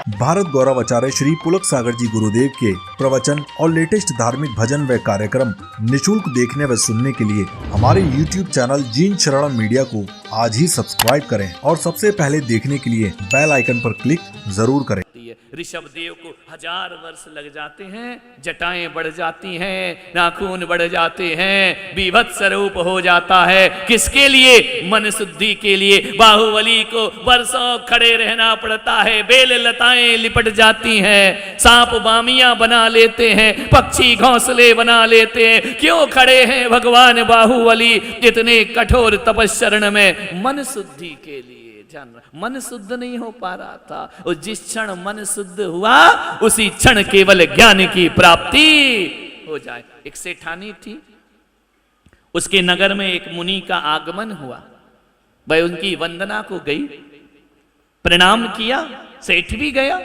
भारत गौरव आचार्य श्री पुलक सागर जी गुरुदेव के प्रवचन और लेटेस्ट धार्मिक भजन व कार्यक्रम निशुल्क देखने व सुनने के लिए हमारे YouTube चैनल जीन शरणम मीडिया को आज ही सब्सक्राइब करें और सबसे पहले देखने के लिए बेल आइकन पर क्लिक जरूर करें। ऋषभ देव को 1000 वर्ष लग जाते हैं, जटाएं बढ़ जाती हैं, नाखून बढ़ जाते हैं, बीभत्स रूप हो जाता है। किसके लिए? मन शुद्धि के लिए। बाहुबली को वर्षों खड़े रहना पड़ता है, बेल लताएं लिपट जाती हैं, सांप बामियां बना लेते हैं, पक्षी घोंसले बना लेते हैं। क्यों खड़े हैं भगवान बाहुबली इतने कठोर तपस्चरण में? मन शुद्धि के लिए। मन शुद्ध नहीं हो पा रहा था, और जिस क्षण मन शुद्ध हुआ उसी क्षण केवल ज्ञान की प्राप्ति हो जाए। एक सेठानी थी, उसके नगर में एक मुनि का आगमन हुआ। वह उनकी वंदना को गई, प्रणाम किया, सेठ भी गया,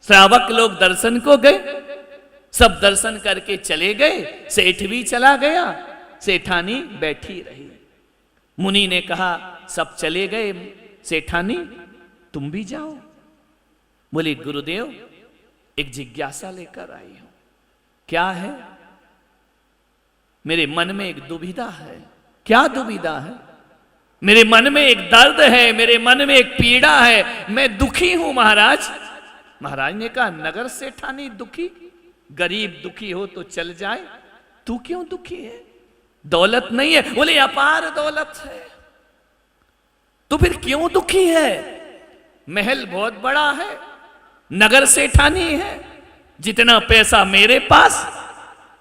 श्रावक लोग दर्शन को गए, सब दर्शन करके चले गए, सेठ भी चला गया, सेठानी बैठी रही। मुनि ने कहा सब चले गए, सेठानी तुम भी जाओ। बोले गुरुदेव एक जिज्ञासा लेकर आई हूं। क्या है? मेरे मन में एक दुविधा है। क्या दुविधा है? मेरे मन में एक दर्द है, मेरे मन में एक पीड़ा है, मैं दुखी हूं महाराज। महाराज ने कहा नगर सेठानी दुखी? गरीब दुखी हो तो चल जाए, तू क्यों दुखी है? दौलत नहीं है? बोले अपार दौलत है। तो फिर क्यों दुखी है? महल बहुत बड़ा है, नगर सेठानी है, जितना पैसा मेरे पास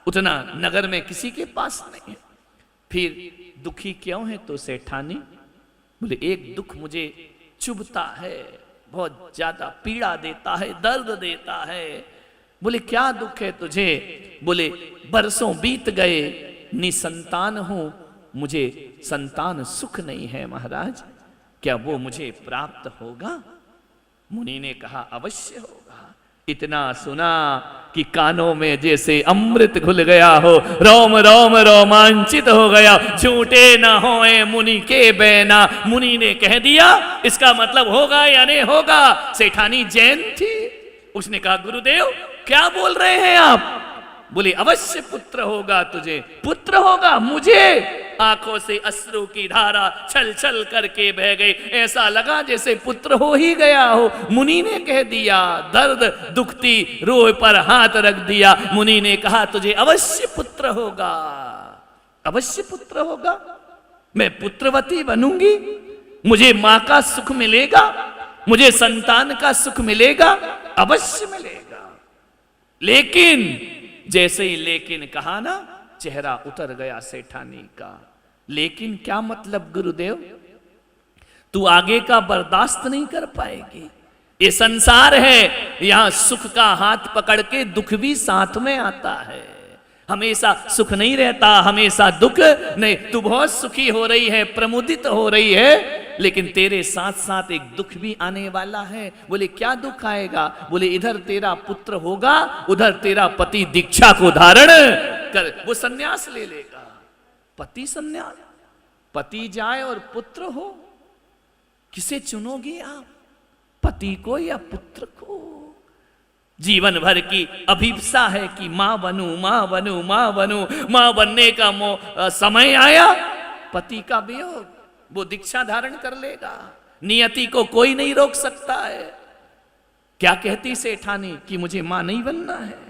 उतना नगर में किसी के पास नहीं है। फिर दुखी क्यों है? तो सेठानी बोले एक दुख मुझे चुभता है, बहुत ज्यादा पीड़ा देता है, दर्द देता है। बोले क्या दुख है तुझे? बोले बरसों बीत गए, निसंतान हूं, मुझे संतान सुख नहीं है महाराज, क्या वो मुझे प्राप्त होगा? मुनि ने कहा अवश्य होगा। इतना सुना कि कानों में जैसे अमृत घुल गया हो, रोम रोम रोमांचित हो गया। झूठे ना होए मुनि के बैना। मुनि ने कह दिया इसका मतलब होगा या नहीं होगा। सेठानी जैन थी, उसने कहा गुरुदेव क्या बोल रहे हैं आप? बोले अवश्य पुत्र होगा तुझे। पुत्र होगा मुझे? आंखों से अश्रु की धारा छल छल करके बह गई, ऐसा लगा जैसे पुत्र हो ही गया हो। मुनि ने कह दिया, दर्द दुखती रूह पर हाथ रख दिया। मुनि ने कहा तुझे अवश्य पुत्र होगा, अवश्य पुत्र होगा, मैं पुत्रवती बनूंगी, मुझे मां का सुख मिलेगा, मुझे संतान का सुख मिलेगा, अवश्य मिलेगा। लेकिन जैसे ही लेकिन कहा ना, चेहरा उतर गया सेठानी का। लेकिन क्या मतलब गुरुदेव? तू आगे का बर्दाश्त नहीं कर पाएगी। ये संसार है, यहां सुख का हाथ पकड़ के दुख भी साथ में आता है। हमेशा सुख नहीं रहता, हमेशा दुख नहीं। तू बहुत सुखी हो रही है, प्रमुदित हो रही है, लेकिन तेरे साथ साथ एक दुख भी आने वाला है। बोले क्या दुख आएगा? बोले इधर तेरा पुत्र होगा, उधर तेरा पति दीक्षा को धारण कर वो सन्यास ले लेगा। पति सन्यास, पति जाए और पुत्र हो, किसे चुनोगी आप? पति को या पुत्र को? जीवन भर की अभिप्सा है कि मां बनूं, मां बनूं, मां बनूं। मां बनने का समय आया, पति का वियोग, वो दीक्षा धारण कर लेगा। नियति को कोई नहीं रोक सकता है। क्या कहती सेठानी कि मुझे मां नहीं बनना है?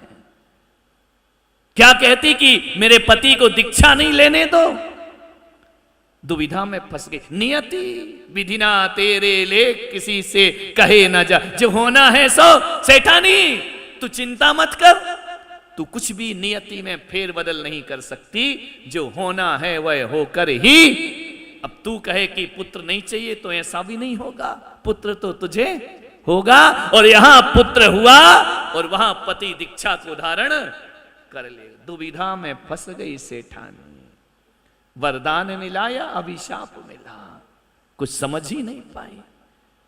क्या कहती कि मेरे पति को दीक्षा नहीं लेने दो? दुविधा में फंस गई। नियति विधिना तेरे लेख किसी से कहे ना जा, जो होना है सो। सेठानी तू चिंता मत कर, तू कुछ भी नियति में फेर बदल नहीं कर सकती। जो होना है वह होकर ही। अब तू कहे कि पुत्र नहीं चाहिए तो ऐसा भी नहीं होगा, पुत्र तो तुझे होगा। और यहां पुत्र हुआ और वहां पति दीक्षा को धारण कर ले। दुविधा में फंस गई सेठानी। वरदान मिला या अभिशाप मिला, कुछ समझ ही नहीं पाई।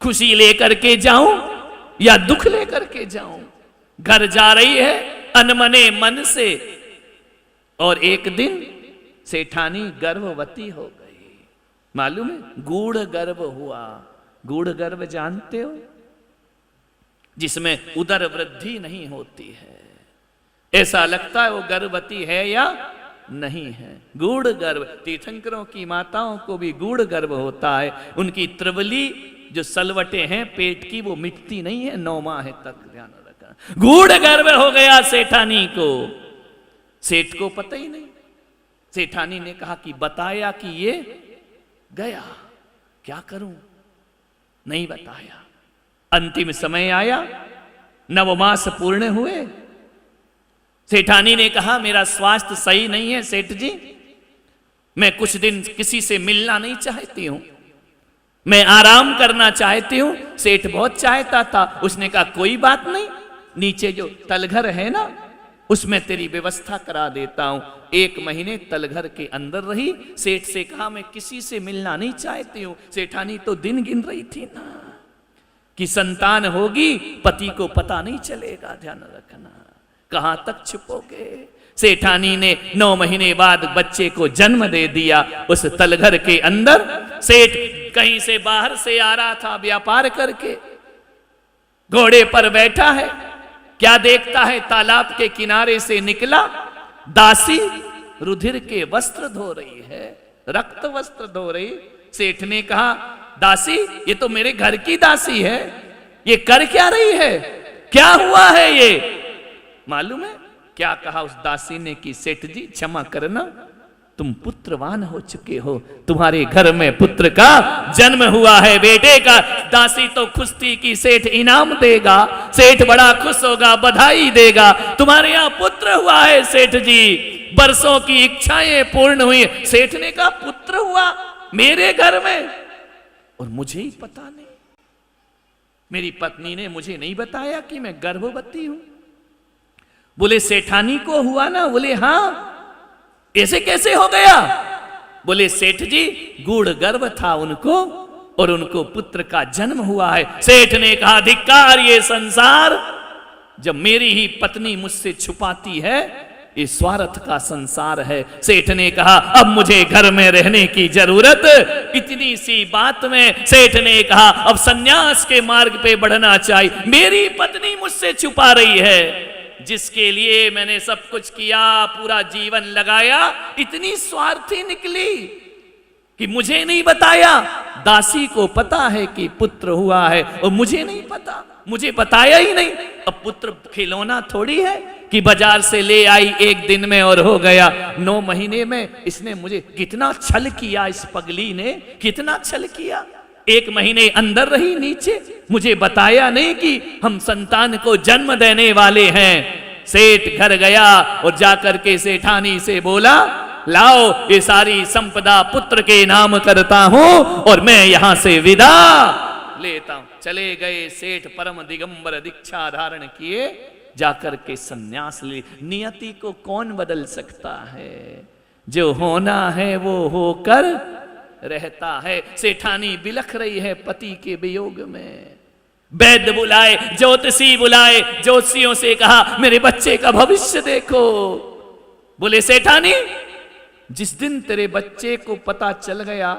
खुशी लेकर के जाऊं या दुख लेकर के जाऊं? घर जा रही है अनमने मन से, और एक दिन सेठानी गर्भवती हो गई। मालूम है? गूढ़ गर्भ हुआ। गूढ़ गर्भ जानते हो? जिसमें उदर वृद्धि नहीं होती है। ऐसा लगता है वो गर्भवती है या नहीं है। गूढ़ गर्भ, तीर्थंकरों की माताओं को भी गूढ़ गर्भ होता है। उनकी त्रिवली जो सलवटे हैं पेट की वो मिटती नहीं है 9 माह तक, ध्यान रखना। गूढ़ गर्भ हो गया सेठानी को, सेठ को पता ही नहीं। सेठानी ने कहा कि बताया कि ये गया, क्या करूं, नहीं बताया। अंतिम समय आया, 9 मास पूर्ण हुए। सेठानी ने कहा मेरा स्वास्थ्य सही नहीं है सेठ जी, मैं कुछ दिन किसी से मिलना नहीं चाहती हूं, मैं आराम करना चाहती हूं। सेठ बहुत चाहता था। उसने कहा कोई बात नहीं, नीचे जो तलघर है ना उसमें तेरी व्यवस्था करा देता हूं। 1 महीने तलघर के अंदर रही। सेठ से कहा मैं किसी से मिलना नहीं चाहती हूं। सेठानी तो दिन गिन रही थी ना कि संतान होगी, पति को पता नहीं चलेगा, ध्यान रखना, कहां तक छुपोगे। सेठानी ने 9 महीने बाद बच्चे को जन्म दे दिया उस तलघर के अंदर। सेठ कहीं से बाहर से आ रहा था व्यापार करके, घोड़े पर बैठा है, क्या देखता है तालाब के किनारे से निकला दासी रुधिर के वस्त्र धो रही है, रक्त वस्त्र धो रही। सेठ ने कहा दासी ये तो मेरे घर की दासी है, ये कर क्या रही है, क्या हुआ है ये, मालूम है क्या कहा उस दासी ने कि सेठ जी क्षमा करना, तुम पुत्रवान हो चुके हो, तुम्हारे घर में पुत्र का जन्म हुआ है, बेटे का। दासी तो खुश थी कि सेठ इनाम देगा, सेठ बड़ा खुश होगा, बधाई देगा, तुम्हारे यहां पुत्र हुआ है सेठ जी, बरसों की इच्छाएं पूर्ण हुई। सेठ ने कहा पुत्र हुआ मेरे घर में और मुझे ही पता नहीं, मेरी पत्नी ने मुझे नहीं बताया कि मैं गर्भवती हूं। बोले सेठानी को हुआ ना, बोले हां, ऐसे कैसे हो गया। बोले सेठ जी गूढ़ गर्भ था उनको और उनको पुत्र का जन्म हुआ है। सेठ ने कहा धिक्कार ये संसार, जब मेरी ही पत्नी मुझसे छुपाती है, ये स्वार्थ का संसार है। सेठ ने कहा अब मुझे घर में रहने की जरूरत। इतनी सी बात में सेठ ने कहा अब सन्यास के मार्ग पे बढ़ना चाहिए। मेरी पत्नी मुझसे छुपा रही है, जिसके लिए मैंने सब कुछ किया, पूरा जीवन लगाया, इतनी स्वार्थी निकली कि मुझे नहीं बताया। दासी को पता है कि पुत्र हुआ है और मुझे नहीं पता, मुझे बताया ही नहीं। अब पुत्र खिलौना थोड़ी है कि बाजार से ले आई 1 दिन में और हो गया। 9 महीने में इसने मुझे कितना छल किया, इस पगली ने कितना छल किया। 1 महीने अंदर रही नीचे, मुझे बताया नहीं कि हम संतान को जन्म देने वाले हैं। सेठ घर गया और जाकर के सेठानी से बोला लाओ ये सारी संपदा पुत्र के नाम करता हूं और मैं यहां से विदा लेता हूं। चले गए सेठ परम दिगंबर दीक्षा धारण किए, जाकर के सन्यास ले। नियति को कौन बदल सकता है, जो होना है वो होकर रहता है। सेठानी बिलख रही है पति के वियोग में। वैद्य बुलाए, ज्योतिषी बुलाए, ज्योतिषियों से कहा मेरे बच्चे का भविष्य देखो। बोले सेठानी जिस दिन तेरे बच्चे को पता चल गया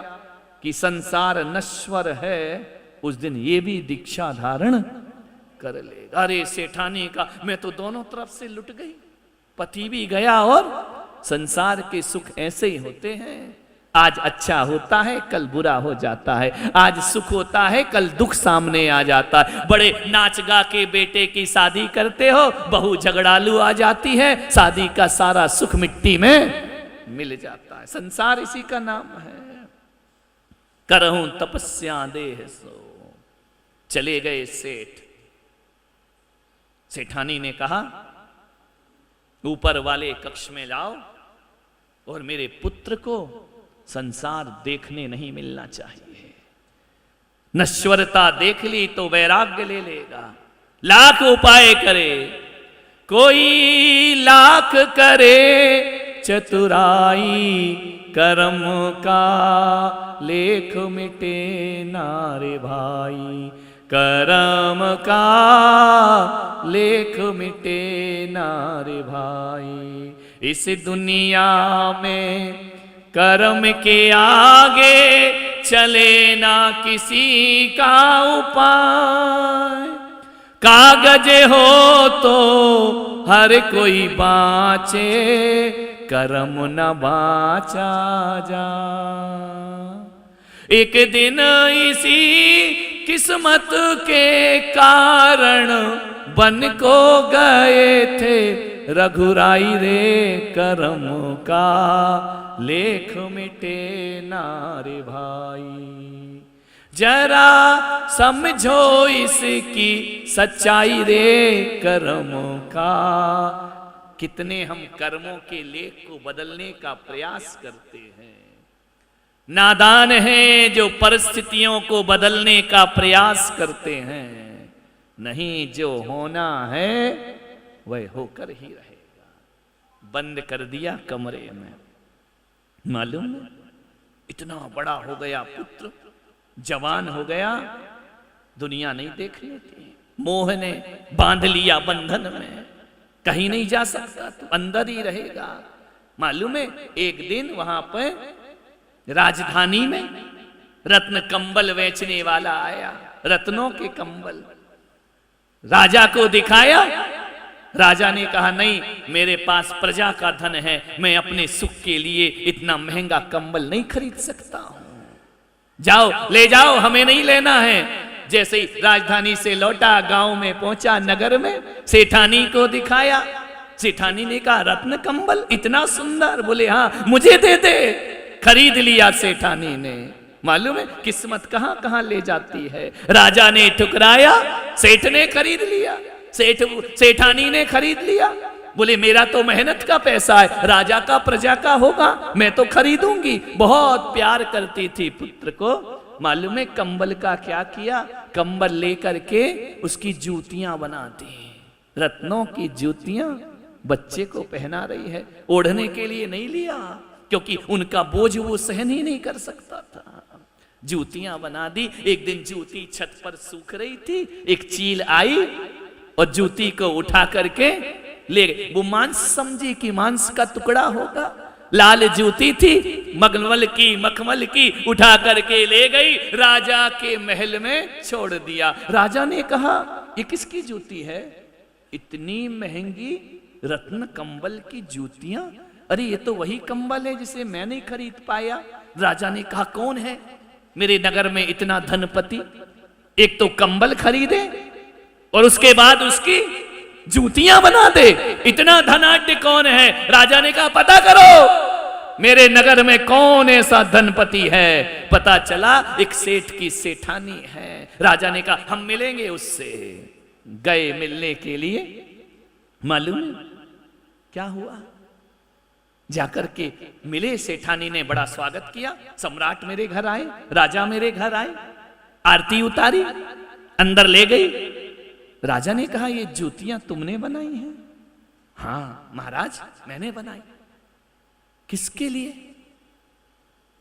कि संसार नश्वर है, उस दिन ये भी दीक्षा धारण कर लेगा। अरे सेठानी का मैं तो दोनों तरफ से लुट गई, पति भी गया और संसार के सुख ऐसे ही होते हैं। आज अच्छा होता है कल बुरा हो जाता है, आज सुख होता है कल दुख सामने आ जाता है। बड़े नाच गा के बेटे की शादी करते हो, बहू झगड़ालू आ जाती है, शादी का सारा सुख मिट्टी में मिल जाता है। संसार इसी का नाम है। करहूं तपस्या देह सो। चले गए सेठ। सेठानी ने कहा ऊपर वाले कक्ष में लाओ और मेरे पुत्र को संसार देखने नहीं मिलना चाहिए। नश्वरता देख ली तो वैराग्य ले लेगा। लाख उपाय करे, कोई लाख करे चतुराई, कर्म का लेख मिटे नारे भाई, कर्म का लेख मिटे नारे भाई। इस दुनिया में कर्म के आगे चले ना किसी का उपाय, कागज हो तो हर कोई बाँचे, कर्म न बाँचा जा। एक दिन इसी किस्मत के कारण बन को गए थे रघुराई रे, कर्म का लेख मिटे नारे भाई। जरा समझो इसकी सच्चाई रे, कर्म का। कितने हम कर्मों के लेख को बदलने का प्रयास करते हैं। नादान हैं जो परिस्थितियों को बदलने का प्रयास करते हैं। नहीं, जो होना है वह होकर ही रहेगा। बंद कर दिया कमरे में, मालूम इतना बड़ा हो गया पुत्र, जवान हो गया, दुनिया नहीं देख लेती। मोह ने बांध लिया बंधन में, कहीं नहीं जा सकता, तो अंदर ही रहेगा। मालूम है, एक दिन वहां पर राजधानी में रत्न कंबल बेचने वाला आया, रत्नों के कंबल राजा को दिखाया। राजा ने कहा, नहीं, मेरे पास प्रजा का धन है, मैं अपने सुख के लिए इतना महंगा कंबल नहीं खरीद सकता हूं। जाओ, ले जाओ, हमें नहीं लेना है। जैसे ही राजधानी से लौटा, गांव में पहुंचा, नगर में सेठानी को दिखाया। सेठानी ने कहा, रत्न कंबल इतना सुंदर? बोले, हाँ, मुझे दे दे। खरीद लिया सेठानी ने। मालूम है किस्मत कहां कहां ले जाती है। राजा ने ठुकराया, सेठ ने खरीद लिया, सेठानी ने खरीद लिया। बोले, मेरा तो मेहनत का पैसा है, राजा का प्रजा का होगा, मैं तो खरीदूंगी। बहुत प्यार करती थी पुत्र को। मालूम है कंबल का क्या किया? कंबल लेकर के उसकी जूतियां बना दी, रत्नों की जूतियां बच्चे को पहना रही है। ओढ़ने के लिए नहीं लिया, क्योंकि उनका बोझ वो सहन ही नहीं कर सकता था। जूतियां बना दी। एक दिन जूती छत पर सूख रही थी, एक चील आई और जूती को उठा करके ले गई। वो मांस समझी कि मांस का टुकड़ा होगा। लाल जूती थी, मखमल की उठा करके ले गई, राजा के महल में छोड़ दिया। राजा ने कहा, ये किसकी जूती है? इतनी महंगी रत्न कंबल की जूतियां? अरे ये तो वही कंबल है जिसे मैं नहीं खरीद पाया। राजा ने कहा, कौन है मेरे नगर में इतना धनपति, एक तो कंबल खरीदे और उसके बाद उसकी जूतियां बना दे? इतना धनाढ्य कौन है? राजा ने कहा, पता करो मेरे नगर में कौन ऐसा धनपति है। पता चला एक सेठ की सेठानी है। राजा ने कहा, हम मिलेंगे उससे। गए मिलने के लिए। मालूम क्या हुआ? जाकर के मिले। सेठानी ने बड़ा स्वागत किया। सम्राट मेरे घर आए, राजा मेरे घर आए, आरती उतारी, अंदर ले गई। राजा ने कहा, ये जूतियां तुमने बनाई हैं? हाँ महाराज, मैंने बनाई। किसके लिए?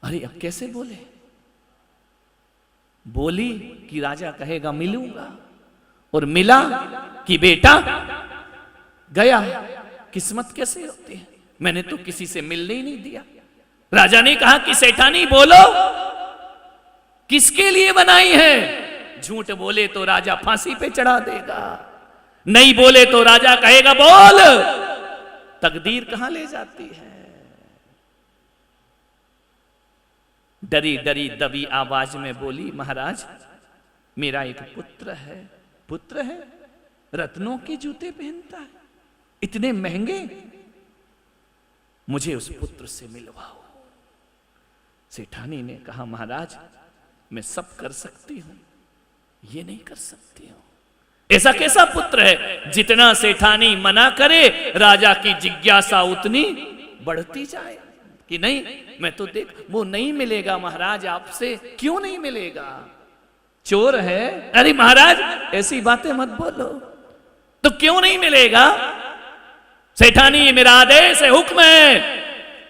अरे अब कैसे बोले? बोली कि राजा कहेगा मिलूंगा, और मिला कि बेटा गया। किस्मत कैसे होती है? मैंने तो किसी से मिलने ही नहीं दिया। राजा ने कहा कि सेठानी बोलो, किसके लिए बनाई है? झूठ बोले तो राजा फांसी पे चढ़ा देगा, नहीं बोले तो राजा कहेगा बोल। तकदीर कहां ले जाती है। डरी डरी दबी आवाज में बोली, महाराज मेरा एक पुत्र है। पुत्र है? रत्नों के जूते पहनता है, इतने महंगे? मुझे उस पुत्र से मिलवाओ। सेठानी ने कहा, महाराज मैं सब कर सकती हूं, ये नहीं कर सकती हूं। ऐसा कैसा पुत्र है? जितना सेठानी मना करे, राजा की जिज्ञासा उतनी बढ़ती जाए कि नहीं, मैं तो देख, वो नहीं मिलेगा महाराज आपसे। क्यों नहीं मिलेगा? चोर है? अरे महाराज ऐसी बातें मत बोलो। तो क्यों नहीं मिलेगा? सेठानी मेरा आदेश है, हुक्म है,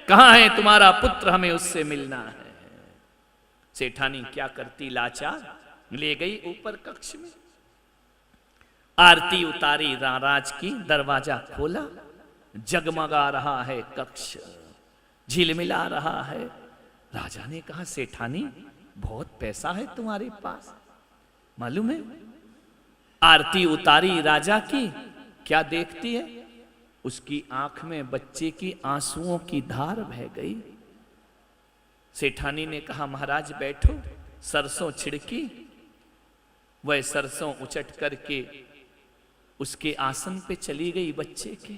कहां है तुम्हारा पुत्र, हमें उससे मिलना है। सेठानी क्या करती, लाचार, ले गई ऊपर कक्ष में, आरती उतारी राज की, दरवाजा खोला, जगमगा रहा है कक्ष, झिलमिला रहा है। राजा ने कहा, सेठानी बहुत पैसा है तुम्हारे पास, मालूम है आरती उतारी राजा की, क्या देखती है? उसकी आंख में बच्चे की आंसुओं की धार बह गई। सेठानी ने कहा महाराज बैठो। सरसों छिड़की, वह सरसों उचट करके उसके आसन पे चली गई बच्चे के।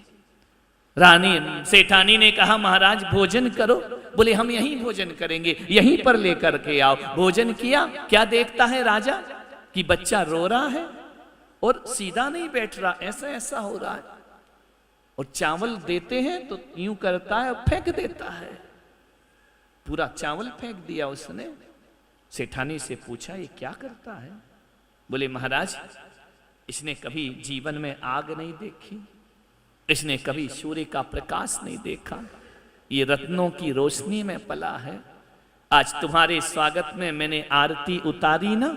रानी सेठानी ने कहा महाराज भोजन करो। बोले हम यहीं भोजन करेंगे, यहीं पर लेकर के आओ। भोजन किया। क्या देखता है राजा कि बच्चा रो रहा है और सीधा नहीं बैठ रहा, ऐसा ऐसा हो रहा है। और चावल देते हैं तो यूं करता है और फेंक देता है। पूरा चावल फेंक दिया उसने। सेठानी से पूछा ये क्या करता है? बोले महाराज इसने कभी जीवन में आग नहीं देखी, इसने कभी सूर्य का प्रकाश नहीं देखा, ये रत्नों की रोशनी में पला है। आज तुम्हारे स्वागत में मैंने आरती उतारी ना,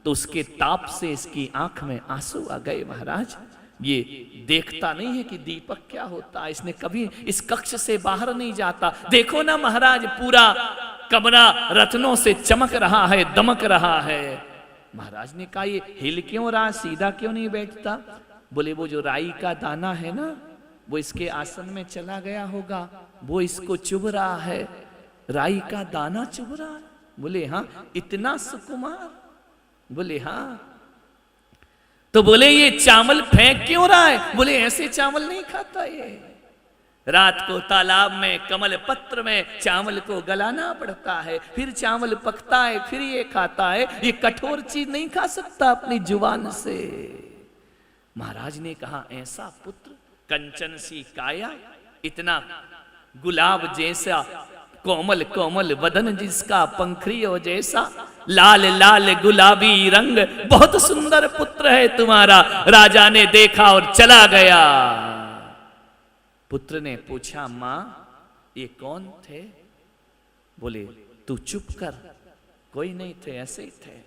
तो उसके ताप से इसकी आंख में आंसू आ गए। महाराज ये देखता नहीं है कि दीपक क्या होता है, इसने कभी इस कक्ष से बाहर नहीं जाता। देखो ना महाराज पूरा कमरा रत्नों से चमक रहा है, दमक रहा है। महाराज ने कहा ये हिल क्यों रहा, सीधा क्यों नहीं बैठता? बोले वो जो राई का दाना है ना, वो इसके आसन में चला गया होगा, वो इसको चुभ रहा है। राई का दाना चुभ रहा है? बोले हाँ। इतना सुकुमार? बोले हाँ। तो बोले ये चावल फेंक क्यों रहा है? बोले ऐसे चावल नहीं खाता ये। रात को तालाब में कमल पत्र में चावल को गलाना पड़ता है, फिर चावल पकता है, फिर ये खाता है। ये कठोर चीज नहीं खा सकता अपनी जुबान से। महाराज ने कहा ऐसा पुत्र, कंचन सी काया, इतना गुलाब जैसा कोमल कोमल वदन जिसका, पंखड़ियों जैसा लाल लाल गुलाबी रंग, बहुत सुंदर पुत्र है तुम्हारा। राजा ने देखा और चला गया। पुत्र ने पूछा मां ये कौन थे? बोले तू चुप कर, कोई नहीं थे, ऐसे ही थे।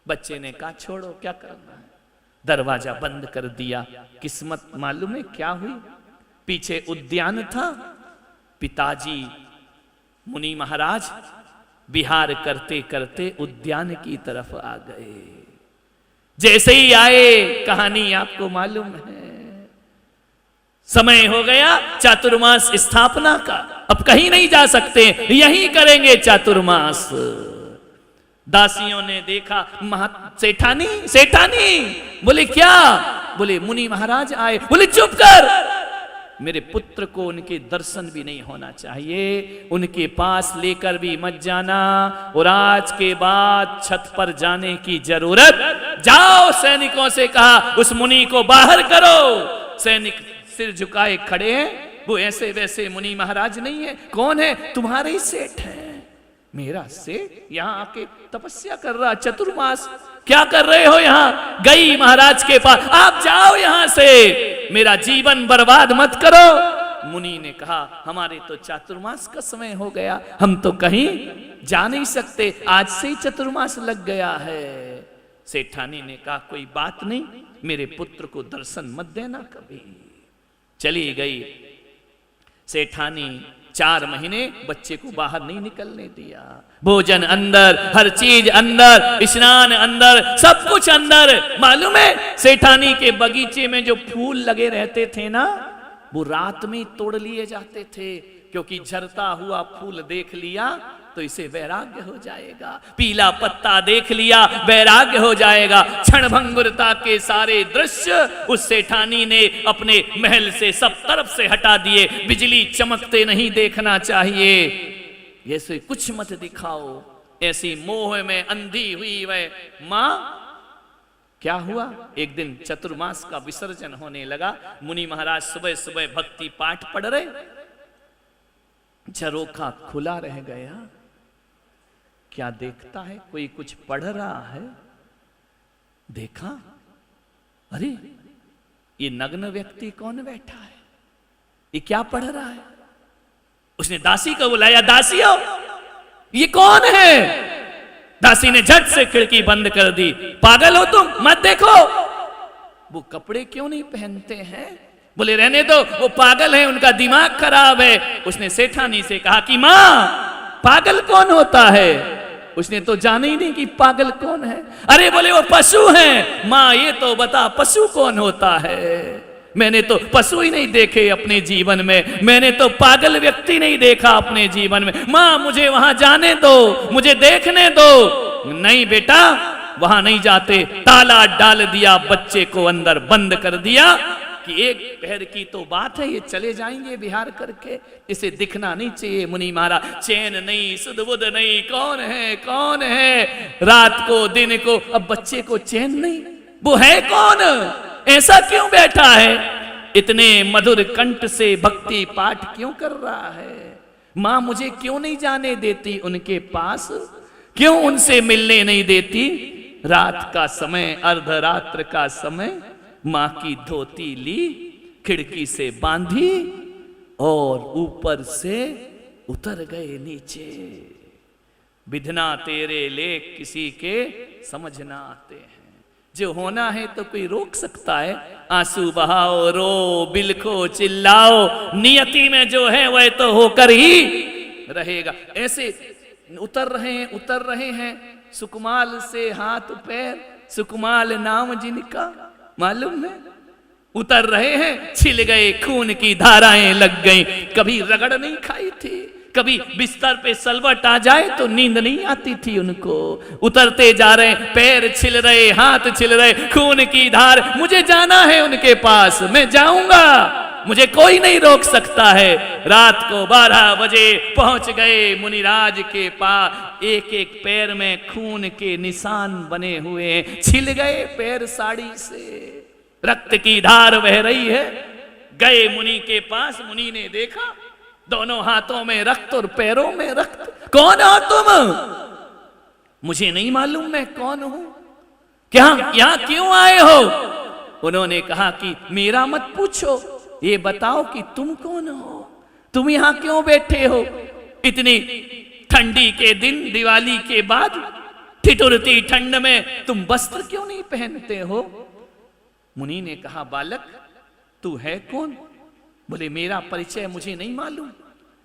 बच्चे ने कहा छोड़ो क्या करना है। दरवाजा बंद कर दिया। किस्मत मालूम है क्या हुई? पीछे उद्यान था, पिताजी मुनि महाराज विहार करते करते उद्यान की तरफ आ गए। जैसे ही आए, कहानी आपको मालूम है, समय हो गया चातुर्मास स्थापना का, अब कहीं नहीं जा सकते, यहीं करेंगे चातुर्मास। दासियों ने देखा सेठानी सेठानी। बोले क्या? बोले मुनि महाराज आए। बोले चुप कर, मेरे पुत्र को उनके दर्शन भी नहीं होना चाहिए, उनके पास लेकर भी मत जाना, और आज के बाद छत पर जाने की जरूरत। जाओ सैनिकों से कहा उस मुनि को बाहर करो। सैनिक सिर झुकाए खड़े हैं, वो ऐसे वैसे मुनि महाराज नहीं है। कौन है? तुम्हारे ही सेठ है। मेरा सेठ यहाँ आके तपस्या कर रहा, चतुर्मास क्या कर रहे हो यहाँ? गई महाराज के पास, आप जाओ यहां से, मेरा जीवन बर्बाद मत करो। मुनि ने कहा हमारे तो चातुर्मास का समय हो गया, हम तो कहीं जा नहीं सकते, आज से ही चतुर्मास लग गया है। सेठानी ने कहा कोई बात नहीं, मेरे पुत्र को दर्शन मत देना कभी। चली गई सेठानी। 4 महीने बच्चे को बाहर नहीं निकलने दिया। भोजन अंदर, हर चीज अंदर, स्नान अंदर, सब कुछ अंदर। मालूम है सेठानी के बगीचे में जो फूल लगे रहते थे ना, वो रात में तोड़ लिए जाते थे, क्योंकि झरता हुआ फूल देख लिया तो इसे वैराग्य हो जाएगा। पीला पत्ता देख लिया वैराग्य हो जाएगा। क्षणभंगुरता के सारे दृश्य उस सेठानी ने अपने महल से सब तरफ से हटा दिए। बिजली चमकते नहीं देखना चाहिए, ऐसे कुछ मत दिखाओ। ऐसी मोह में अंधी हुई वह मां। क्या हुआ? एक दिन चतुर्मास का विसर्जन होने लगा। मुनि महाराज सुबह सुबह भक्ति पाठ पढ़ रहे, झरोखा खुला रह गया। क्या देखता है? कोई कुछ पढ़ रहा है। देखा, अरे ये नग्न व्यक्ति कौन बैठा है, ये क्या पढ़ रहा है? उसने दासी को बुलाया, दासी हो, ये कौन है? दासी ने झट से खिड़की बंद कर दी। पागल हो तुम, मत देखो। वो कपड़े क्यों नहीं पहनते हैं? बोले रहने दो, वो पागल है, उनका दिमाग खराब है। उसने सेठानी से कहा कि मां पागल कौन होता है? उसने तो जाना ही नहीं कि पागल कौन है। अरे बोले वो पशु हैं। माँ ये तो बता पशु कौन होता है? मैंने तो पशु ही नहीं देखे अपने जीवन में, मैंने तो पागल व्यक्ति नहीं देखा अपने जीवन में। माँ मुझे वहां जाने दो, मुझे देखने दो। नहीं बेटा वहां नहीं जाते। ताला डाल दिया, बच्चे को अंदर बंद कर दिया कि एक पहर की तो बात है, ये चले जाएंगे विहार करके, इसे दिखना नहीं चाहिए। मुनि महाराज चैन नहीं, सुध बुध नहीं, कौन है कौन है, रात को दिन को, अब बच्चे को चैन नहीं, वो है कौन, ऐसा क्यों बैठा है, इतने मधुर कंठ से भक्ति पाठ क्यों कर रहा है। मां मुझे क्यों नहीं जाने देती उनके पास, क्यों उनसे मिलने नहीं देती। रात का समय, अर्धरात्र का समय, मां की धोती ली, खिड़की से बांधी और ऊपर से उतर गए नीचे। विधना तेरे लेख किसी के समझ ना आते हैं। जो होना है तो कोई रोक सकता है। आंसू बहाओ, रो, बिलखो, चिल्लाओ, नियति में जो है वह तो होकर ही रहेगा। ऐसे उतर रहे हैं सुकुमाल से हाथ पैर, सुकुमाल नाम जिनका, मालूम है उतर रहे हैं, छिल गए, खून की धाराएं लग गई। कभी रगड़ नहीं खाई थी, कभी बिस्तर पे सलवट आ जाए तो नींद नहीं आती थी उनको। उतरते जा रहे, पैर छिल रहे, हाथ छिल रहे, खून की धार। मुझे जाना है उनके पास, मैं जाऊंगा, मुझे कोई नहीं रोक सकता है। रात को 12 बजे पहुंच गए मुनिराज के पास। एक एक पैर में खून के निशान बने हुए, छिल गए पैर साड़ी से, रक्त की धार बह रही है। गए मुनि के पास, मुनि ने देखा दोनों हाथों में रक्त और पैरों में रक्त। कौन हो तुम? मुझे नहीं मालूम मैं कौन हूं, क्या यहां क्यों आए हो? उन्होंने कहा कि मेरा मत पूछो, ये बताओ कि तुम कौन हो, तुम यहां क्यों बैठे हो? इतनी ठंडी के दिन, दिवाली के बाद, ठिठुरती ठंड में तुम वस्त्र क्यों नहीं पहनते हो? मुनि ने कहा बालक तू है कौन? बोले मेरा परिचय मुझे नहीं मालूम,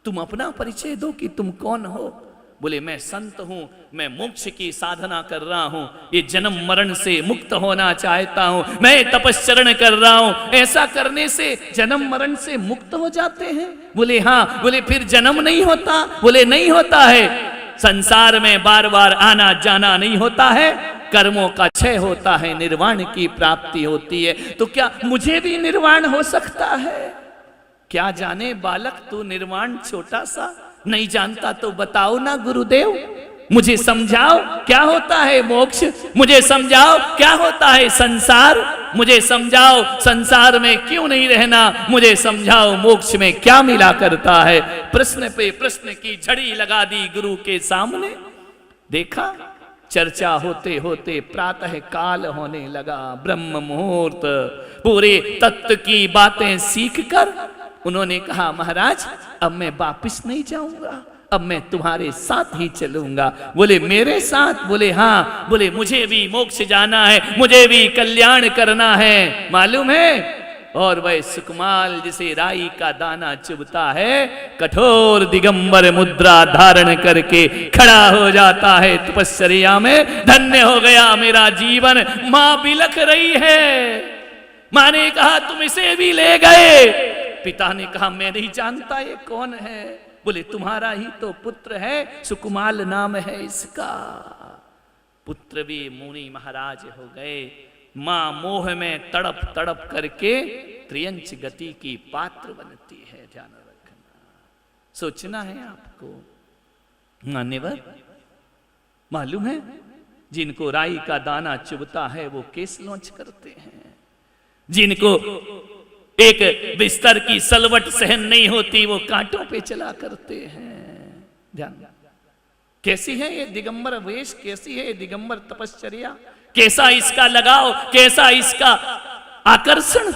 तुम अपना परिचय दो कि तुम कौन हो। बोले मैं संत हूं, मैं मोक्ष की साधना कर रहा हूं, ये जन्म मरण से मुक्त होना चाहता हूं, मैं तपश्चरण कर रहा हूं। ऐसा करने से जन्म मरण से मुक्त हो जाते हैं? बोले हाँ। बोले फिर जन्म नहीं होता? बोले नहीं होता है। संसार में बार बार आना जाना नहीं होता है, कर्मों का क्षय होता है, निर्वाण की प्राप्ति होती है। तो क्या मुझे भी निर्वाण हो सकता है? क्या जाने बालक, तू निर्वाण छोटा सा नहीं जानता तो बताओ ना गुरुदेव, मुझे समझाओ क्या होता है मोक्ष, मुझे समझाओ क्या होता है संसार, मुझे समझाओ संसार में क्यों नहीं रहना, मुझे समझाओ मोक्ष में क्या मिला करता है। प्रश्न पे प्रश्न की झड़ी लगा दी गुरु के सामने। देखा चर्चा होते होते प्रातः काल होने लगा, ब्रह्म मुहूर्त। पूरे तत्व की बातें सीखकर उन्होंने कहा महाराज अब मैं वापिस नहीं जाऊंगा, अब मैं तुम्हारे साथ ही चलूंगा। बोले मेरे साथ? बोले हाँ। बोले मुझे भी मोक्ष जाना है, मुझे भी कल्याण करना है, मालूम है। और वह सुकुमाल जिसे राई का दाना चुभता है, कठोर दिगंबर मुद्रा धारण करके खड़ा हो जाता है तपस्या में। धन्य हो गया मेरा जीवन। मां बिलख रही है। मां ने कहा तुम इसे भी ले गए। पिता ने कहा मैं नहीं जानता ये कौन है। बोले तुम्हारा ही तो पुत्र है, सुकुमाल नाम है इसका। पुत्र भी मुनि महाराज हो गए। मां मोह में तड़प तड़प करके त्रियंच गति की पात्र बनती है। ध्यान रखना, सोचना है आपको। मान्यवर मालूम है जिनको राई का दाना चुभता है वो केस लॉन्च करते हैं, जिनको एक बिस्तर की सलवट सहन नहीं होती वो कांटों पे चला करते हैं। ध्यान, कैसी है ये दिगंबर वेश, कैसी है ये दिगंबर तपश्चर्या, कैसा इसका लगाव, कैसा इसका आकर्षण।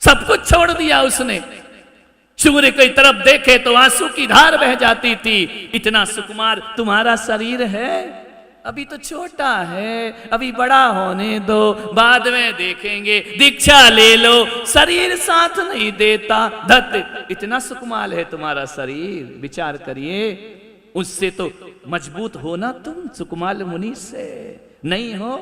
सब कुछ छोड़ दिया उसने। सूर्य की तरफ देखे तो आंसू की धार बह जाती थी। इतना सुकुमार तुम्हारा शरीर है, अभी तो छोटा है, अभी बड़ा होने दो, बाद में देखेंगे, दीक्षा ले लो। शरीर साथ नहीं देता। धत इतना सुकुमाल है तुम्हारा शरीर, विचार करिए। उससे तो मजबूत हो ना तुम सुकुमाल मुनि से, नहीं हो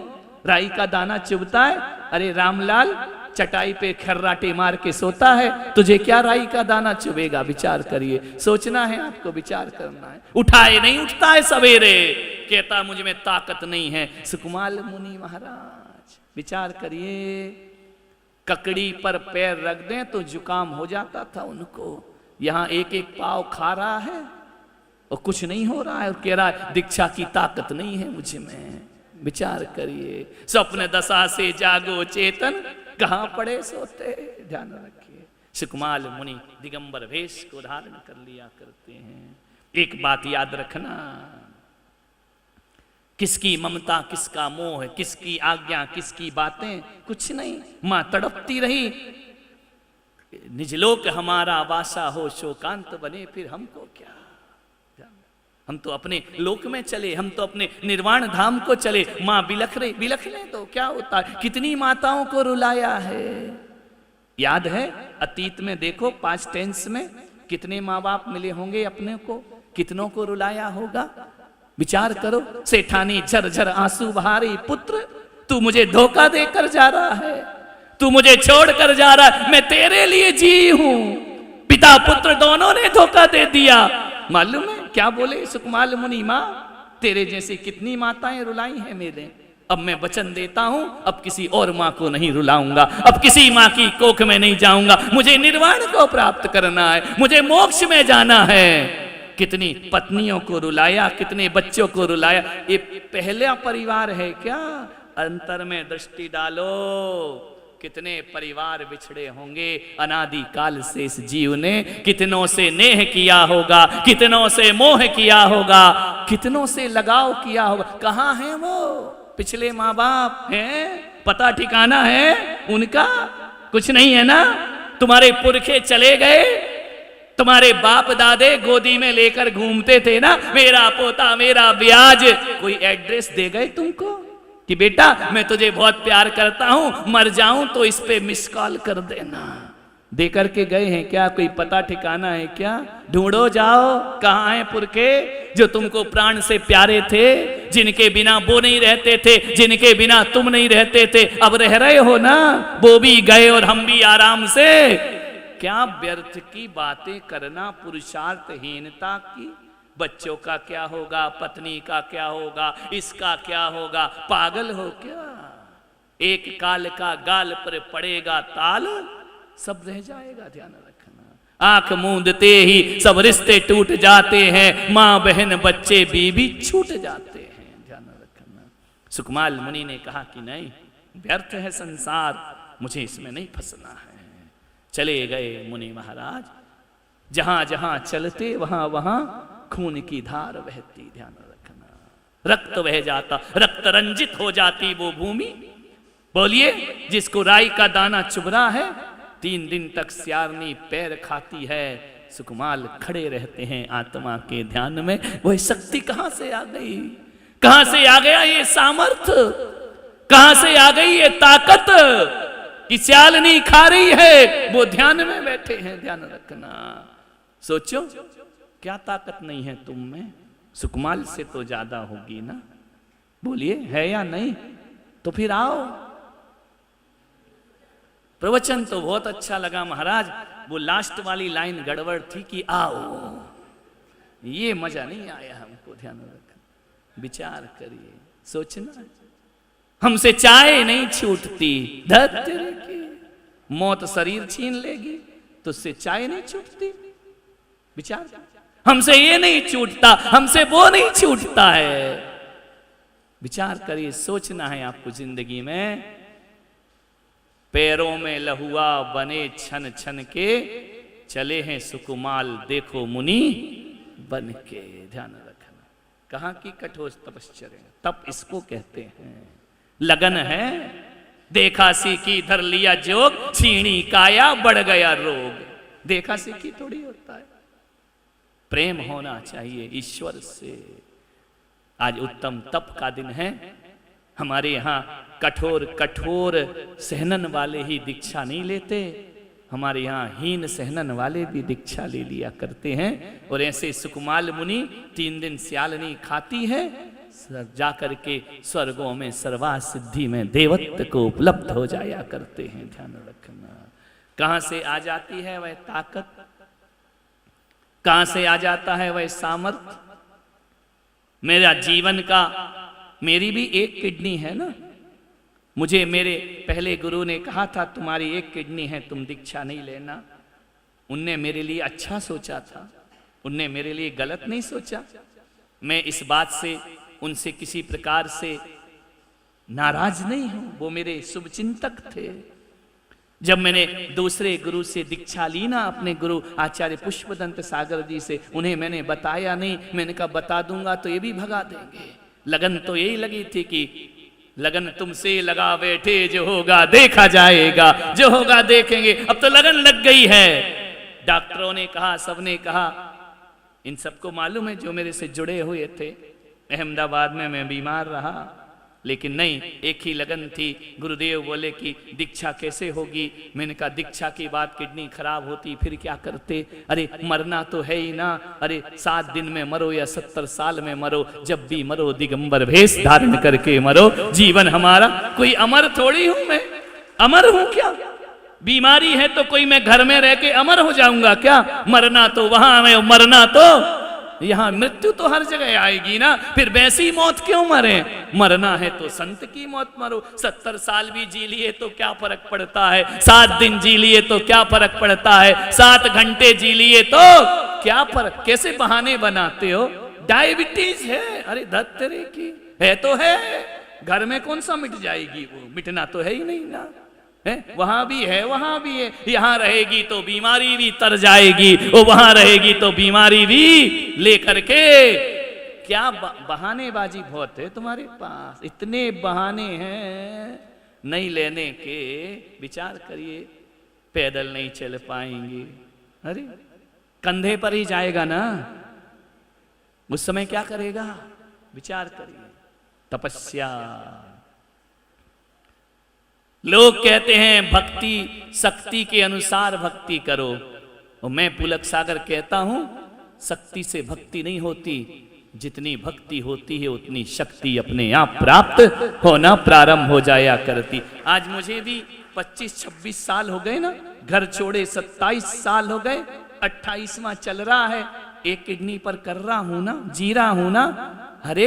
राई का दाना चुभता है। अरे रामलाल चटाई पे खर्राटे मार के सोता है, तुझे क्या राई का दाना चुभेगा? विचार करिए, सोचना है आपको, विचार करना है। उठाए नहीं उठता है सवेरे, कहता मुझ में ताकत नहीं है। सुकुमाल मुनि महाराज विचार करिए, ककड़ी पर पैर रख दें तो जुकाम हो जाता था उनको, यहां एक एक पाव खा रहा है और कुछ नहीं हो रहा है, और कह रहा है दीक्षा की ताकत नहीं है मुझ में। विचार करिए, स्वप्न दशा से जागो चेतन, कहां पड़े सोते। ध्यान रखिए, सुकुमाल मुनि दिगंबर वेश को धारण कर लिया करते हैं। एक बात याद रखना, किसकी ममता, किसका मोह, किसकी आज्ञा, किसकी बातें, कुछ नहीं। मां तड़पती रही, निजलोक हमारा वासा हो शोकांत बने, फिर हमको क्या, हम तो अपने लोक में चले, हम तो अपने निर्वाण धाम को चले। मां बिलख रही, बिलख ले तो क्या होता है, कितनी माताओं को रुलाया है। याद है अतीत में, देखो 5 टेंस में कितने माँ बाप मिले होंगे अपने को, कितनों को रुलाया होगा। विचार करो, सेठानी झरझर आंसू बहारी, पुत्र तू मुझे धोखा देकर जा रहा है, तू मुझे छोड़कर जा रहा है, मैं तेरे लिए जी हूं। पिता पुत्र दोनों ने धोखा दे दिया। मालूम है क्या बोले सुकुमाल मुनि, मां तेरे जैसी कितनी माताएं रुलाई हैं मेरे, अब मैं वचन देता हूं, अब किसी और मां को नहीं रुलाऊंगा, अब किसी मां की कोख में नहीं जाऊंगा, मुझे निर्वाण को प्राप्त करना है, मुझे मोक्ष में जाना है। कितनी पत्नियों को रुलाया, कितने बच्चों को रुलाया। ये पहला परिवार है क्या? अंतर में दृष्टि डालो, कितने परिवार बिछड़े होंगे। अनादि काल से इस जीव ने कितनों से नेह किया होगा, कितनों से मोह किया होगा, कितनों से लगाव किया होगा। कहां हैं वो पिछले माँ बाप? हैं? पता ठिकाना है उनका? कुछ नहीं है ना। तुम्हारे पुरखे चले गए, तुम्हारे बाप दादे गोदी में लेकर घूमते थे ना, मेरा पोता मेरा ब्याज। कोई एड्रेस दे गए तुमको कि बेटा मैं तुझे बहुत प्यार करता हूं, मर जाऊं तो इस पे मिस कॉल कर देना? दे करके गए हैं क्या? कोई पता ठिकाना है क्या? ढूंढो जाओ, कहां हैं पुरखे जो तुमको प्राण से प्यारे थे, जिनके बिना वो नहीं रहते थे, जिनके बिना तुम नहीं रहते थे। अब रह रहे हो ना, वो भी गए और हम भी आराम से। क्या व्यर्थ की बातें करना, पुरुषार्थहीनता की। बच्चों का क्या होगा, पत्नी का क्या होगा, इसका क्या होगा? पागल हो क्या? एक काल का गाल पर पड़ेगा ताल, सब रह जाएगा। ध्यान रखना, आंख मूंदते ही सब रिश्ते टूट जाते हैं, मां बहन बच्चे बीबी छूट जाते हैं। ध्यान रखना। सुकुमाल मुनि ने कहा कि नहीं, व्यर्थ है संसार, मुझे इसमें नहीं फंसना है। चले गए मुनि महाराज, जहां जहां चलते वहां वहां खून की धार बहती। ध्यान रखना, रक्त बह जाता, रक्त रंजित हो जाती वो भूमि। बोलिए, जिसको राई का दाना चुभ रहा है, 3 दिन तक स्यारनी पैर खाती है। सुकुमाल खड़े रहते हैं आत्मा के ध्यान में। वह शक्ति कहां से आ गई? कहां से आ गया ये सामर्थ्य? कहां से आ गई ये ताकत कि स्यालनी खा रही है, वो ध्यान में बैठे हैं। ध्यान रखना, सोचो क्या ताकत नहीं है तुम में? सुकुमाल से तो ज्यादा होगी ना। बोलिए, है या नहीं? तो फिर आओ। प्रवचन तो बहुत अच्छा लगा महाराज, वो लास्ट वाली लाइन गड़बड़ थी कि आओ, ये मजा नहीं आया हमको। ध्यान रखना, विचार करिए, सोचना। हमसे चाय नहीं छूटती, धत्तेरे की मौत शरीर छीन लेगी तो उससे चाय नहीं छूटती। विचार, हमसे ये नहीं छूटता, हमसे वो नहीं छूटता है। विचार करिए, सोचना है आपको जिंदगी में। पैरों में लहुआ बने छन छन के, चले हैं सुकुमाल देखो मुनि बन के। ध्यान रखना, कहां की कठोर तपश्चर्या, तप इसको कहते हैं। लगन है, देखा सीखी धर लिया जोग, छीणी काया बढ़ गया रोग। देखा सीखी थोड़ी होता है, प्रेम होना चाहिए ईश्वर से। आज उत्तम तप का दिन है। हमारे यहाँ कठोर कठोर सहनन वाले ही दीक्षा नहीं लेते, हमारे यहाँ हीन सहनन वाले भी दीक्षा ले लिया करते हैं। और ऐसे सुकुमाल मुनि 3 दिन स्यालनी खाती है, जाकर के स्वर्गों में सर्वा सिद्धि में देवत्व को उपलब्ध हो जाया करते हैं। ध्यान रखना। कहां से आ जाती है वह ताकत, कहां से आ जाता है वह सामर्थ्य। मेरा जीवन का, मेरी भी एक किडनी है ना। मुझे मेरे पहले गुरु ने कहा था तुम्हारी एक किडनी है, तुम दीक्षा नहीं लेना। उनने मेरे लिए अच्छा सोचा था, उनने मेरे लिए गलत नहीं सोचा। मैं इस बात से उनसे किसी प्रकार से नाराज नहीं हूं, वो मेरे शुभचिंतक थे। जब मैंने दूसरे गुरु से दीक्षा ली ना, अपने गुरु आचार्य पुष्पदंत सागर जी से, उन्हें मैंने बताया नहीं। मैंने कहा बता दूंगा तो ये भी भगा देंगे। लगन तो यही लगी थी कि लगन तुमसे लगा बैठे, जो होगा देखा जाएगा, जो होगा देखेंगे। अब तो लगन लग गई है। डॉक्टरों ने कहा, सबने कहा, इन सबको मालूम है जो मेरे से जुड़े हुए थे। अहमदाबाद में मैं बीमार रहा, लेकिन नहीं, एक ही लगन थी। गुरुदेव बोले कि दीक्षा कैसे होगी। मैंने कहा दीक्षा की बात, किडनी खराब होती फिर क्या करते। अरे मरना तो है ही ना। अरे 7 दिन में मरो या 70 साल में मरो, जब भी मरो दिगंबर भेष धारण करके मरो। जीवन हमारा कोई अमर थोड़ी हूं मैं, अमर हूं क्या? बीमारी है तो कोई मैं घर में रह के अमर हो जाऊंगा क्या? मरना तो वहां है, मरना तो यहां, मृत्यु तो हर जगह आएगी ना। फिर वैसी मौत क्यों मरे? मरना है तो संत की मौत मरो। 70 साल भी जी लिए तो क्या फर्क पड़ता है? 7 दिन जी लिए तो क्या फर्क पड़ता है? 7 घंटे जी लिए तो क्या फर्क? कैसे बहाने बनाते हो? डायबिटीज है, अरे धत तेरे की है तो है, घर में कौन सा मिट जाएगी? वो मिटना तो है ही नहीं ना। है वहां भी है, वहां भी है। यहां रहेगी तो बीमारी भी तर जाएगी, वो वहां रहेगी तो बीमारी भी लेकर के। क्या बहानेबाजी बहुत है तुम्हारे पास, इतने बहाने हैं नहीं लेने के। विचार करिए, पैदल नहीं चल पाएंगे, अरे कंधे पर ही जाएगा ना, उस समय क्या करेगा? विचार करिए। तपस्या, लोग कहते हैं भक्ति शक्ति के अनुसार भक्ति करो, और मैं पुलक सागर कहता हूं शक्ति से भक्ति नहीं होती, जितनी भक्ति होती है उतनी शक्ति अपने आप प्राप्त होना प्रारंभ हो जाया करती। आज मुझे भी 25-26 साल हो गए ना, घर छोड़े 27 साल हो गए, 28वां चल रहा है। एक किडनी पर कर रहा हूं ना, जी रहा हूं ना। अरे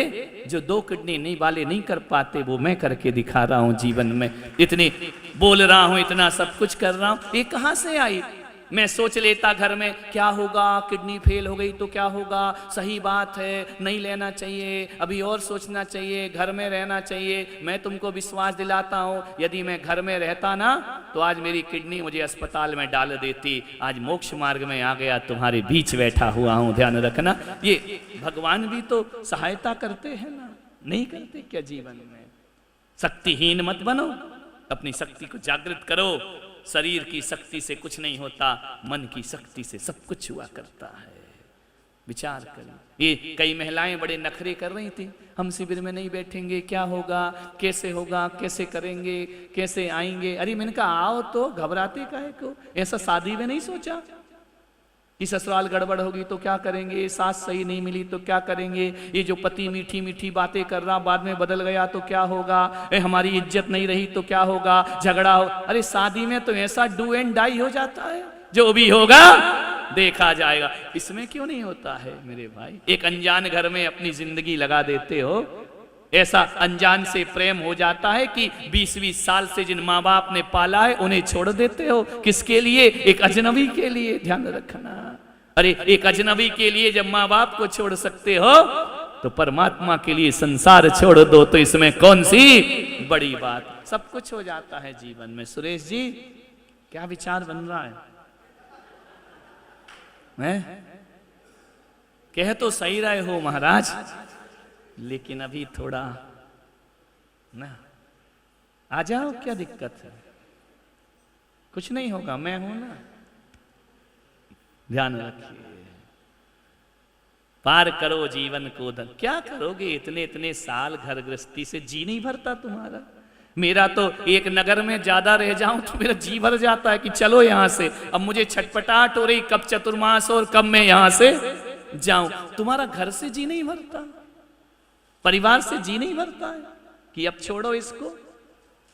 जो 2 किडनी नहीं वाले नहीं कर पाते वो मैं करके दिखा रहा हूं जीवन में। इतनी बोल रहा हूं, इतना सब कुछ कर रहा हूं, ये कहां से आई? मैं सोच लेता घर में क्या होगा, किडनी फेल हो गई तो क्या होगा, सही बात है, नहीं लेना चाहिए, अभी और सोचना चाहिए, घर में रहना चाहिए। मैं तुमको विश्वास दिलाता हूं, यदि मैं घर में रहता ना तो आज मेरी किडनी मुझे अस्पताल में डाल देती। आज मोक्ष मार्ग में आ गया, तुम्हारे बीच बैठा हुआ हूं। ध्यान रखना, ये भगवान भी तो सहायता करते हैं ना, नहीं करते क्या जीवन में? शक्तिहीन मत बनो, अपनी शक्ति को जागृत करो। शरीर की शक्ति से कुछ नहीं होता, मन की शक्ति से सब कुछ हुआ करता है। विचार करें। ये कई महिलाएं बड़े नखरे कर रही थी, हम शिविर में नहीं बैठेंगे, क्या होगा, कैसे होगा, कैसे करेंगे, कैसे आएंगे। अरे मैंने कहा आओ तो, घबराते काहे को? ऐसा शादी में नहीं सोचा कि ससुराल गड़बड़ होगी तो क्या करेंगे, सास सही नहीं मिली तो क्या करेंगे, ये जो पति मीठी मीठी बातें कर रहा बाद में बदल गया तो क्या होगा, हमारी इज्जत नहीं रही तो क्या होगा, झगड़ा हो। अरे शादी में तो ऐसा डू एंड डाई हो जाता है, जो भी होगा देखा जाएगा। इसमें क्यों नहीं होता है मेरे भाई? एक अनजान घर में अपनी जिंदगी लगा देते हो, ऐसा अनजान से प्रेम हो जाता है कि 20-20 साल से जिन माँ बाप ने पाला है उन्हें छोड़ देते हो। किसके लिए? एक अजनबी के लिए। ध्यान रखना, अरे एक अजनबी के लिए जब माँ बाप को छोड़ सकते हो तो परमात्मा के लिए संसार छोड़ दो, तो इसमें कौन सी बड़ी बात? सब कुछ हो जाता है जीवन में। सुरेश जी क्या विचार बन रहा है? कह तो सही रहे हो महाराज, लेकिन अभी थोड़ा ना आ जाओ, क्या दिक्कत है? कुछ नहीं होगा, मैं हूं ना। ध्यान रखिए, पार करो जीवन को। क्या करोगे? इतने इतने साल घर गृहस्थी से जी नहीं भरता तुम्हारा। मेरा तो एक नगर में ज्यादा रह जाऊं तो मेरा जी भर जाता है कि चलो यहां से, अब मुझे छटपटाहट हो रही कब चतुर्मास और कब मैं यहां से जाऊं। तुम्हारा घर से जी नहीं भरता, परिवार से जी नहीं भरता है कि अब छोड़ो इसको।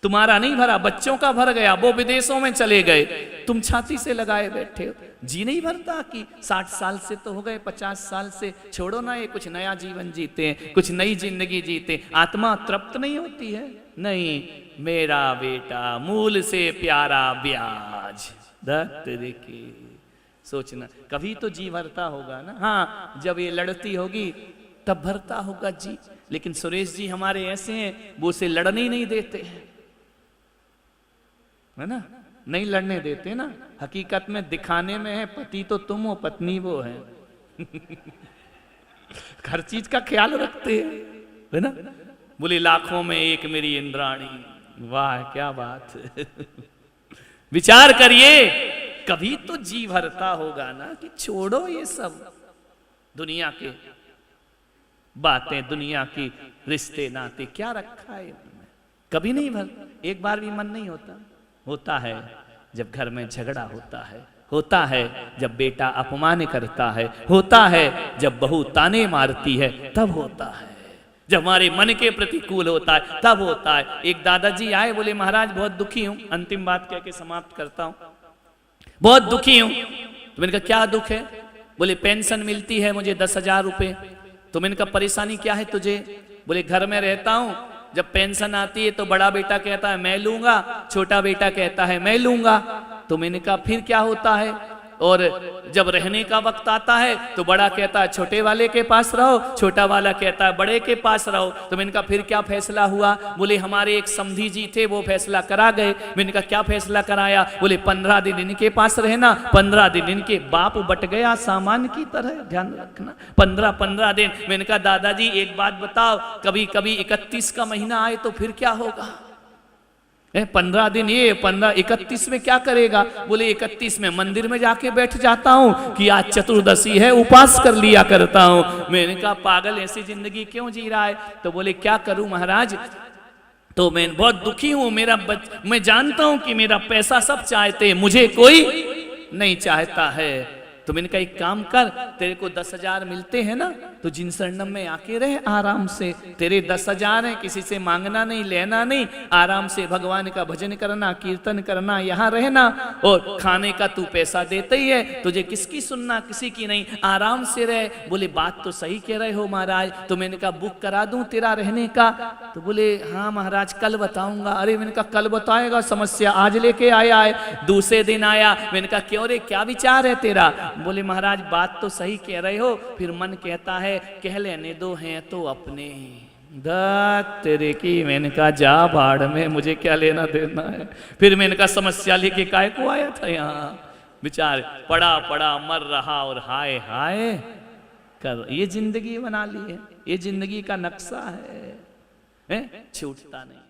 तुम्हारा नहीं भरा, बच्चों का भर गया, वो विदेशों में चले गए, तुम छाती से लगाए बैठे हो। जी नहीं भरता कि 60 साल से तो हो गए, 50 साल से, छोड़ो ना ये, कुछ नया जीवन जीते हैं, कुछ नई जिंदगी जीते। आत्मा तृप्त नहीं होती है? नहीं, मेरा बेटा मूल से प्यारा ब्याज की सोचना, कभी तो जी भरता होगा ना। हाँ, जब ये लड़ती होगी तब भरता होगा जी। लेकिन सुरेश जी हमारे ऐसे हैं, वो उसे लड़ने ही नहीं देते हैं, है ना, नहीं लड़ने देते ना। हकीकत में दिखाने में है पति तो तुम हो, पत्नी वो है। हर चीज का ख्याल रखते हैं, है ना। बोले लाखों में एक मेरी इंद्राणी, वाह क्या बात है। विचार करिए, कभी तो जी भरता होगा ना कि छोड़ो ये सब दुनिया के बातें, दुनिया की रिश्ते नाते, क्या रखा है इनमें। कभी नहीं भर, एक बार भी मन नहीं होता। होता है जब घर में झगड़ा होता है, होता है जब बेटा अपमान करता है, होता है जब बहू ताने मारती है, तब होता है जब हमारे मन के प्रतिकूल होता है, तब होता है। एक दादाजी आए, बोले महाराज बहुत दुखी हूं, अंतिम बात कह के समाप्त करता हूं, बहुत दुखी हूं। तो मैंने कहा क्या दुख है? बोले पेंशन मिलती है मुझे 10,000 रुपए। तो मैंने कहा परेशानी क्या है तुझे? बोले घर में रहता हूं, जब पेंशन आती है तो बड़ा बेटा कहता है मैं लूंगा, छोटा बेटा कहता है मैं लूंगा। तो मैंने कहा फिर क्या होता है? और जब रहने का वक्त आता है तो बड़ा कहता है छोटे वाले के पास रहो, छोटा वाला कहता है बड़े के पास रहो। तो मैंने कहा फिर क्या फैसला हुआ? बोले हमारे एक समधी जी थे, वो फैसला करा गए। मैंने कहा क्या फैसला कराया? बोले 15 दिन इनके पास रहना, 15 दिन इनके। बाप बट गया सामान की तरह, ध्यान रखना, 15 दिन। मैंने कहा दादाजी एक बात बताओ, कभी कभी 31 का महीना आए तो फिर क्या होगा? 15 दिन ये, 31 में क्या करेगा? बोले 31 में मंदिर में जाके बैठ जाता हूँ कि आज चतुर्दशी है, उपास कर लिया करता हूँ। मैंने कहा पागल ऐसी जिंदगी क्यों जी रहा है? तो बोले क्या करूं महाराज, तो मैं बहुत दुखी हूं, मैं जानता हूं कि मेरा पैसा सब चाहते हैं, मुझे कोई नहीं चाहता है। तो मैंने कहा एक काम कर, तेरे को 10,000 मिलते हैं ना, तो जिन शरणम में आके रहे आराम से। तेरे 10,000 है, किसी से मांगना नहीं, लेना नहीं, आराम से भगवान का भजन करना, कीर्तन करना, यहाँ रहना, और खाने का तू पैसा देते ही है, तुझे किसकी सुनना, किसी की नहीं, आराम से रहे। बोले बात तो सही कह रहे हो महाराज। तो मैंने कहा बुक करा दूं तेरा रहने का? तो बोले हाँ महाराज कल बताऊंगा। अरे मैंने कहा कल बताएगा, समस्या आज लेके आया है। दूसरे दिन आया, मैंने कहा क्यों रे, क्या विचार है तेरा? बोले महाराज बात तो सही कह रहे हो, फिर मन कहता है कह लेने दो, हैं तो अपने तेरे की। मैंने कहा जा भाड़ में, मुझे क्या लेना देना है। फिर मैंने कहा समस्या लेके काहे को आया था यहाँ? विचार पड़ा पड़ा मर रहा और हाय हाय कर, ये जिंदगी बना ली है, ये जिंदगी का नक्शा है, छूटता नहीं।